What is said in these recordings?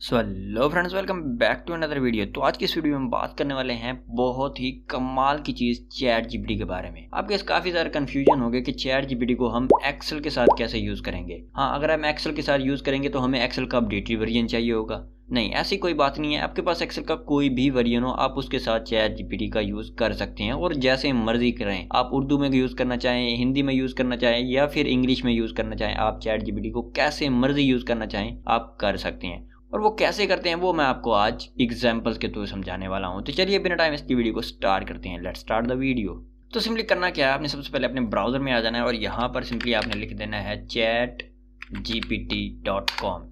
So hello friends, welcome back to another video. तो आज की इस वीडियो में हम बात करने वाले हैं बहुत ही कमाल की चीज़ चैट जीपीटी के बारे में। आपके पास काफ़ी सारा कन्फ्यूजन हो गया कि चैट जीपीटी को हम एक्सेल के साथ कैसे यूज़ करेंगे। हाँ, अगर हम एक्सेल के साथ यूज़ करेंगे तो हमें एक्सेल का अपडेटेड वर्जन चाहिए होगा। नहीं, ऐसी कोई बात नहीं है। आपके पास एक्सेल का कोई भी वर्जन हो, आप उसके साथ चैट जीपीटी का यूज़ कर सकते हैं और जैसे मर्जी करें। आप उर्दू में यूज़ करना चाहें, हिंदी में यूज़ करना चाहें या फिर इंग्लिश में यूज़ करना चाहें, आप चैट जीपीटी को कैसे मर्जी यूज़ करना चाहें आप कर सकते हैं। और वो कैसे करते हैं वो मैं आपको आज एग्जांपल्स के थ्रू समझाने वाला हूँ। तो चलिए बिना टाइम इसकी वीडियो को स्टार्ट करते हैं। Let's start the video. तो सिंपली करना क्या है, आपने सबसे पहले अपने ब्राउजर में आ जाना है और यहाँ पर सिंपली आपने लिख देना है chatgpt.com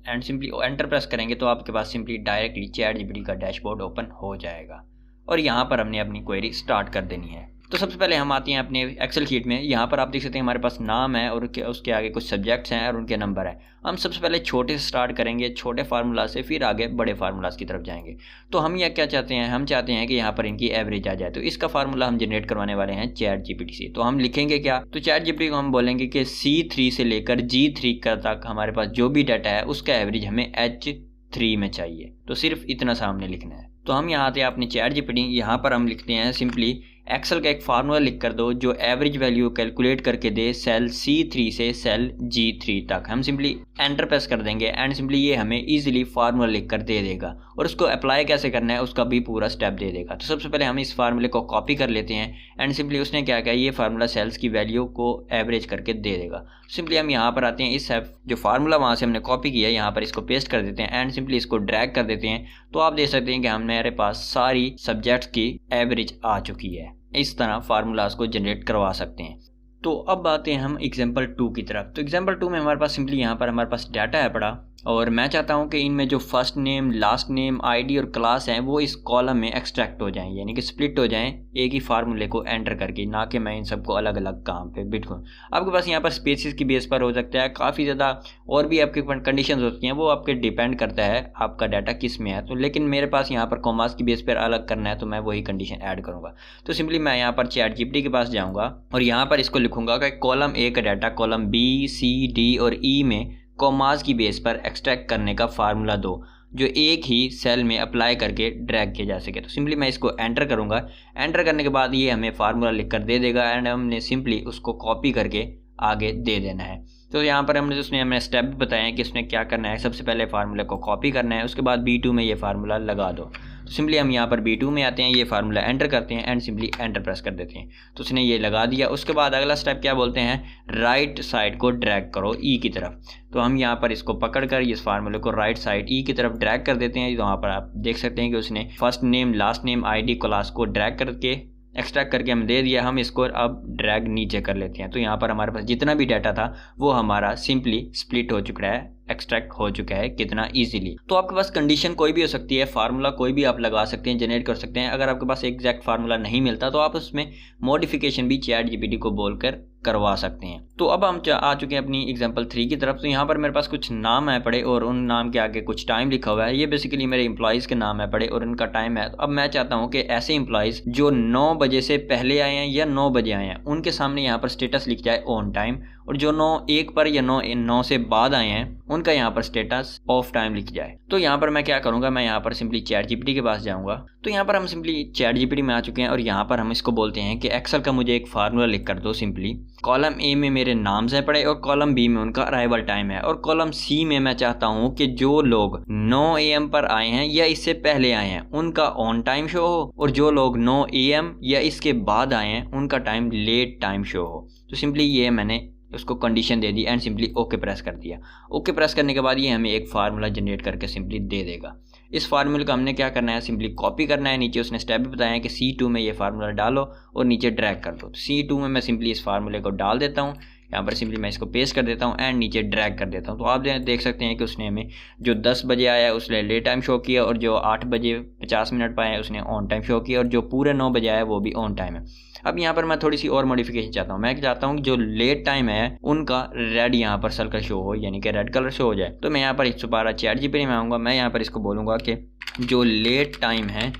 and simply enter press करेंगे तो आपके पास सिंपली डायरेक्टली चैट जीपीटी का डैशबोर्ड ओपन हो जाएगा और यहाँ पर हमने अपनी क्वेरी स्टार्ट कर देनी है। तो सबसे पहले हम आते हैं अपने एक्सेल शीट में। यहाँ पर आप देख सकते हैं हमारे पास नाम है और उसके आगे कुछ सब्जेक्ट्स हैं और उनके नंबर है। हम सबसे पहले छोटे से स्टार्ट करेंगे, छोटे फार्मूला से, फिर आगे बड़े फार्मूलाज की तरफ जाएंगे। तो हम यह क्या चाहते हैं, हम चाहते हैं कि यहाँ पर इनकी एवरेज आ जाए। तो इसका फार्मूला हम जनरेट करवाने वाले हैं चैट जीपीटी से। तो हम लिखेंगे क्या, तो चैट जीपीटी को हम बोलेंगे कि C3 से लेकर G3 तक हमारे पास जो भी डाटा है उसका एवरेज हमें H3 में चाहिए। तो सिर्फ इतना सा हमने लिखना है। तो हम यहाँ आते हैं अपनी चैट जीपीटी, यहाँ पर हम लिखते हैं सिंपली एक्सेल का एक फार्मूला लिख कर दो जो एवरेज वैल्यू कैलकुलेट करके दे सेल C3 से सेल G3 तक। हम सिंपली एंटर प्रेस कर देंगे एंड सिंपली ये हमें इजीली फार्मूला लिख कर दे देगा और उसको अप्लाई कैसे करना है उसका भी पूरा स्टेप दे देगा। तो सबसे पहले हम इस फार्मूले को कॉपी कर लेते हैं एंड सिंपली उसने क्या किया, ये फार्मूला सेल्स की वैल्यू को एवरेज करके दे देगा। सिंपली हम यहाँ पर आते हैं, इस जो फार्मूला वहाँ से हमने कॉपी किया यहाँ पर इसको पेस्ट कर देते हैं एंड सिंपली इसको ड्रैग कर देते हैं। तो आप देख सकते हैं कि हमारे पास सारी सब्जेक्ट्स की एवरेज आ चुकी है। इस तरह फार्मूलाज को जनरेट करवा सकते हैं। तो अब आते हैं हम एग्जाम्पल 2 की तरफ। तो एग्जाम्पल 2 में हमारे पास सिंपली यहाँ पर हमारे पास डाटा है पड़ा और मैं चाहता हूँ कि इनमें जो first name, last name, ID और क्लास हैं वो इस कॉलम में एक्सट्रैक्ट हो जाएं, यानी कि स्प्लिट हो जाएं एक ही फार्मूले को एंटर करके, ना कि मैं इन सबको अलग अलग काम पे बिठूँ। आपके पास यहाँ पर स्पेसिस की बेस पर हो सकता है, काफ़ी ज़्यादा और भी आपके कंडीशंस होती हैं, वो आपके डिपेंड करता है आपका डाटा किस में है। तो लेकिन मेरे पास यहाँ पर कॉमास की बेस पर अलग करना है तो मैं वही कंडीशन ऐड करूँगा। तो सिंपली मैं यहाँ पर चैट जीपीटी के पास जाऊँगा और यहाँ पर इसको लिखूँगा कि कॉलम A का data column B, C, D और E में कॉमास की बेस पर एक्सट्रैक्ट करने का फार्मूला दो जो एक ही सेल में अप्लाई करके ड्रैग किया जा सके। तो सिंपली मैं इसको एंटर करूंगा। एंटर करने के बाद ये हमें फार्मूला लिख कर दे देगा एंड हमने सिंपली उसको कॉपी करके आगे दे देना है। तो यहाँ पर हमें स्टेप बताए हैं कि उसने क्या करना है। सबसे पहले फार्मूले को कॉपी करना है, उसके बाद B2 में ये फार्मूला लगा दो। तो सिंपली हम यहाँ पर B2 में आते हैं, ये फार्मूला एंटर करते हैं एंड सिंपली एंटर प्रेस कर देते हैं। तो उसने ये लगा दिया। उसके बाद अगला स्टेप क्या बोलते हैं, राइट साइड को ड्रैग करो E की तरफ। तो हम यहाँ पर इसको पकड़ कर इस फार्मूले को राइट साइड E की तरफ ड्रैग कर देते हैं। तो वहाँ पर आप देख सकते हैं कि उसने first name, last name, ID, class को ड्रैग करके एक्सट्रैक्ट करके हमें दे दिया। हम इसको अब ड्रैग नीचे कर लेते हैं। तो यहाँ पर हमारे पास जितना भी डाटा था वो हमारा सिंपली स्प्लिट हो चुका है, एक्सट्रैक्ट हो चुका है कितना इजीली। तो आपके पास कंडीशन कोई भी हो सकती है, फार्मूला कोई भी आप लगा सकते हैं, जनरेट कर सकते हैं। अगर आपके पास एग्जैक्ट फार्मूला नहीं मिलता तो आप उसमें मॉडिफिकेशन भी चैट जीपीटी को बोलकर करवा सकते हैं। तो अब हम आ चुके हैं अपनी एग्जांपल 3 की तरफ। तो यहाँ पर मेरे पास कुछ नाम है पड़े और उन नाम के आगे कुछ टाइम लिखा हुआ है। ये बेसिकली मेरे एम्प्लॉयज़ के नाम है पड़े और उनका टाइम है। तो अब मैं चाहता हूँ कि ऐसे एम्प्लॉयज़ जो 9 बजे से पहले आए हैं या 9 बजे आए हैं उनके सामने यहाँ पर स्टेटस लिख जाए ऑन टाइम, और जो 9:01 पर या 9 से बाद आए हैं उनका यहाँ पर स्टेटस ऑफ टाइम लिख जाए। तो यहाँ पर मैं क्या करूँगा, मैं यहाँ पर सिंपली चैट जीपीटी के पास जाऊँगा। तो यहाँ पर हम सिंपली चैट जीपीटी में आ चुके हैं और यहाँ पर हम इसको बोलते हैं कि एक्सेल का मुझे एक फार्मूला लिख कर दो। सिंपली कॉलम A में मेरे नाम्स हैं पड़े और कॉलम B में उनका अराइवल टाइम है, और कॉलम C में मैं चाहता हूँ कि जो लोग 9 AM पर आए हैं या इससे पहले आए हैं उनका ऑन टाइम शो हो, और जो लोग 9 AM या इसके बाद आए हैं उनका टाइम लेट टाइम शो हो। तो सिंपली ये मैंने उसको condition they the and simply okay press कर दिया। ओके प्रेस करने के बाद ये हमें एक फार्मूला जनरेट करके सिंपली दे देगा। इस फार्मूले का हमने क्या करना है, सिंपली कॉपी करना है। नीचे उसने स्टेप भी बताया है कि C2 में ये फार्मूला डालो और नीचे ड्रैग कर दो। तो C2 में मैं सिंपली इस फार्मूले को डाल देता हूँ। यहाँ पर सिंपली मैं इसको पेस्ट कर देता हूँ एंड नीचे ड्रैग कर देता हूँ। तो आप देख सकते हैं कि उसने हमें जो 10 बजे आया उसने लेट टाइम शो किया, और जो 8 बजे 50 मिनट पर आया उसने ऑन टाइम शो किया, और जो पूरे 9 बजे आया वो भी ऑन टाइम है। अब यहाँ पर मैं थोड़ी सी और मॉडिफिकेशन चाहता हूँ। मैं चाहता हूँ कि जो लेट टाइम है उनका रेड यहाँ पर सर्कल शो हो, यानी कि रेड कलर शो हो जाए। तो मैं यहाँ पर दोबारा चैट जीपीटी में आऊँगा। मैं यहाँ पर इसको बोलूँगा कि जो लेट टाइम है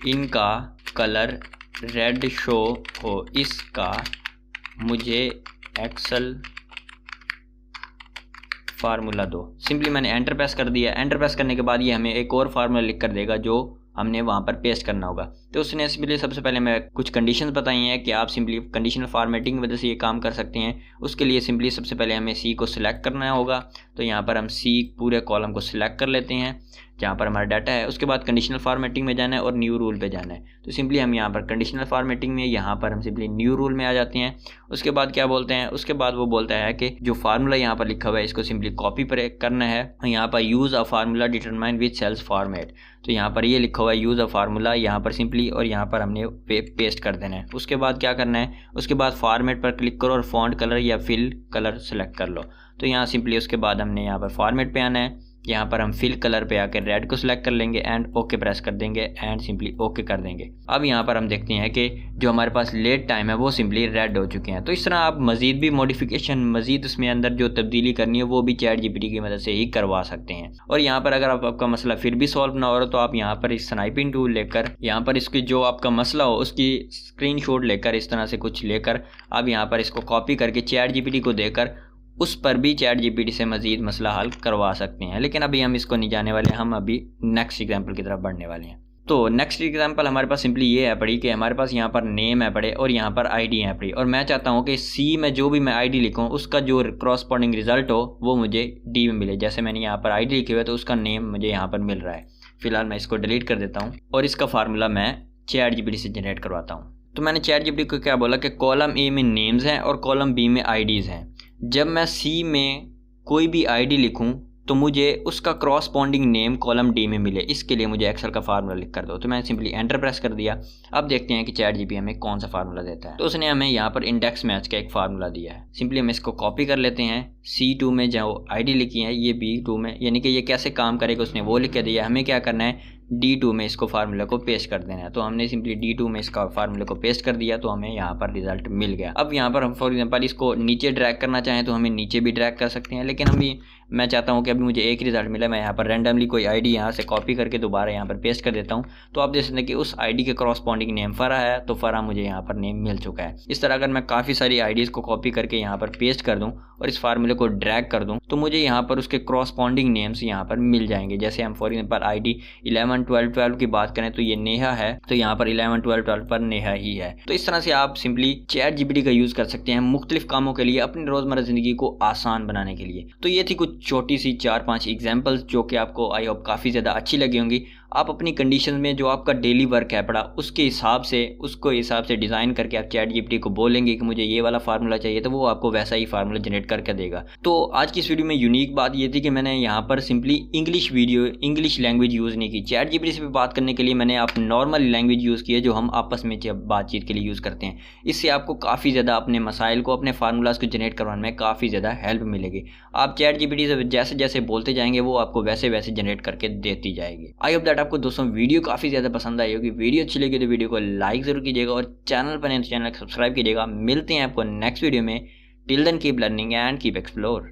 इनका कलर रेड शो हो, इसका मुझे एक्सेल फार्मूला 2। सिंपली मैंने एंटर प्रेस कर दिया। एंटर प्रेस करने के बाद ये हमें एक और फार्मूला लिख कर देगा जो हमने वहाँ पर पेस्ट करना होगा। तो उसने सिंपली सबसे पहले मैं कुछ कंडीशंस बताई हैं कि आप सिंपली कंडीशनल फॉर्मेटिंग की वजह से ये काम कर सकते हैं। उसके लिए सिंपली सबसे पहले हमें सी को सिलेक्ट करना होगा। तो यहाँ पर हम सी पूरे कॉलम को सिलेक्ट कर लेते हैं जहाँ पर हमारा डाटा है। उसके बाद कंडीशनल फॉर्मेटिंग में जाना है और न्यू रूल पे जाना है। तो सिंपली हम यहाँ पर कंडीशनल फॉर्मेटिंग में यहाँ पर हम सिंपली न्यू रूल में आ जाते हैं। उसके बाद क्या बोलते हैं, उसके बाद वो बोलता है कि जो फार्मूला यहाँ पर लिखा हुआ है इसको सिंपली कॉपी पर करना है। यहाँ पर use a formula determine which cells format. तो यहाँ पर ये लिखा हुआ है यूज़ अ फार्मूला यहाँ पर सिंपली, और यहाँ पर हमने पेस्ट कर देना है। उसके बाद क्या करना है, उसके बाद फॉर्मेट पर क्लिक करो और फॉन्ट कलर या फिल कलर सेलेक्ट कर लो। तो यहाँ सिंपली उसके बाद हमने यहाँ पर फॉर्मेट पे आना है। यहाँ पर हम फिल कलर पे आकर रेड को सिलेक्ट कर लेंगे एंड ओके प्रेस कर देंगे एंड सिंपली ओके कर देंगे। अब यहाँ पर हम देखते हैं कि जो हमारे पास लेट टाइम है वो सिंपली रेड हो चुके हैं। तो इस तरह आप मज़ीद भी मॉडिफिकेशन, मज़ीद उसमें अंदर जो तब्दीली करनी है वो भी चैट जीपीटी की मदद से ही करवा सकते हैं। और यहाँ पर अगर आपका मसला फिर भी सॉल्व ना हो रहा तो आप यहाँ पर इस स्नाइपिंग टूल लेकर यहाँ पर इसकी जो आपका मसला हो उसकी स्क्रीनशॉट लेकर इस तरह से कुछ लेकर आप यहाँ पर इसको कॉपी करके चैट जीपीटी को देकर उस पर भी चैट जीपीटी से मज़ीद मसला हल करवा सकते हैं। लेकिन अभी हम इसको नहीं जाने वाले, हम अभी नेक्स्ट एग्जाम्पल की तरफ बढ़ने वाले हैं। तो नेक्स्ट एग्जाम्पल हमारे पास सिंपली ये है पड़ी कि हमारे पास यहाँ पर नेम है पड़े और यहाँ पर आईडी है पड़ी, और मैं चाहता हूँ कि सी में जो भी मैं आईडी लिखूँ उसका जो क्रॉसपॉन्डिंग रिजल्ट हो वो मुझे डी में मिले। जैसे मैंने यहाँ पर आईडी लिखी हुई है तो उसका नेम मुझे यहाँ पर मिल रहा है। फिलहाल मैं इसको डिलीट कर देता हूँ और इसका फार्मूला मैं चैट जीपीटी से जनरेट करवाता हूँ। तो मैंने चैट जीपीटी को क्या बोला कि कॉलम ए में नेम्स हैं और कॉलम बी में आईडीज़ हैं। जब मैं सी में कोई भी आईडी लिखूं तो मुझे उसका क्रॉसपॉन्डिंग नेम कॉलम डी में मिले, इसके लिए मुझे एक्सेल का फार्मूला लिख कर दो। तो मैंने सिंपली एंटर प्रेस कर दिया। अब देखते हैं कि चैट जीपीटी हमें कौन सा फार्मूला देता है। तो उसने हमें यहाँ पर इंडेक्स मैच का एक फार्मूला दिया है। सिंपली हम इसको कॉपी कर लेते हैं। C2 में जो आईडी लिखी है ये B2 में, यानी कि ये कैसे काम करेगा उसने वो लिख के दिया। हमें क्या करना है, D2 में इसको फार्मूला को पेस्ट कर देना है। तो हमने सिंपली D2 में इसका फार्मूला को पेस्ट कर दिया तो हमें यहाँ पर रिजल्ट मिल गया। अब यहाँ पर हम फॉर एग्जांपल इसको नीचे ड्रैग करना चाहें तो हमें नीचे भी ड्रैग कर सकते हैं, लेकिन मैं चाहता हूँ कि अभी मुझे एक रिजल्ट मिला। मैं यहाँ पर रैंडमली कोई आईडी यहाँ से कॉपी करके दोबारा यहाँ पर पेस्ट कर देता हूँ। तो आप देख सकते हैं कि उस आईडी के क्रॉसपॉन्डिंग नेम फरा है, तो फरा मुझे यहाँ पर नेम मिल चुका है। इस तरह अगर मैं काफ़ी सारी आईडीज़ को कॉपी करके यहाँ पर पेस्ट कर दूँ और इस फार्मूले को ड्रैग कर दूँ तो मुझे यहाँ पर उसके क्रॉसपॉन्डिंग नेम्स यहाँ पर मिल जाएंगे। जैसे हम फॉर एग्जांपल आईडी 11 12 12 की बात करें तो ये नेहा है, तो यहाँ पर 11 12 12 पर नेहा ही है। तो इस तरह से आप सिंपली चैट जीपीटी का यूज़ कर सकते हैं मुख्तलिफ कामों के लिए, अपनी रोज़मर्रा ज़िंदगी को आसान बनाने के लिए। तो ये थी कुछ छोटी सी 4-5 एग्जाम्पल्स जो कि आपको आई होप काफ़ी ज़्यादा अच्छी लगी होंगी। आप अपनी कंडीशन में जो आपका डेली वर्क है पड़ा उसके हिसाब से डिज़ाइन करके आप चैट जीपीटी को बोलेंगे कि मुझे ये वाला फार्मूला चाहिए, तो वो आपको वैसा ही फार्मूला जनरेट करके देगा। तो आज की इस वीडियो में यूनिक बात ये थी कि मैंने यहाँ पर सिंपली इंग्लिश लैंग्वेज यूज़ नहीं की। चैट जीपीटी से बात करने के लिए मैंने आप नॉर्मल लैंग्वेज यूज़ की है जो हम आपस में बातचीत के लिए यूज़ करते हैं। इससे आपको काफ़ी ज़्यादा अपने मसाइल को, अपने फार्मूलाज को जनरेट करवाने में काफ़ी ज़्यादा हेल्प मिलेगी। आप चैट जीपीटी से जैसे जैसे बोलते जाएंगे वो आपको वैसे वैसे जनरेट करके देती जाएगी। आई होप दैट आपको दोस्तों वीडियो काफ़ी ज़्यादा पसंद आई होगी। वीडियो अच्छी लगी तो वीडियो को लाइक ज़रूर कीजिएगा और चैनल पर नए तो चैनल को सब्सक्राइब कीजिएगा। मिलते हैं आपको नेक्स्ट वीडियो में। Till then keep learning and keep explore.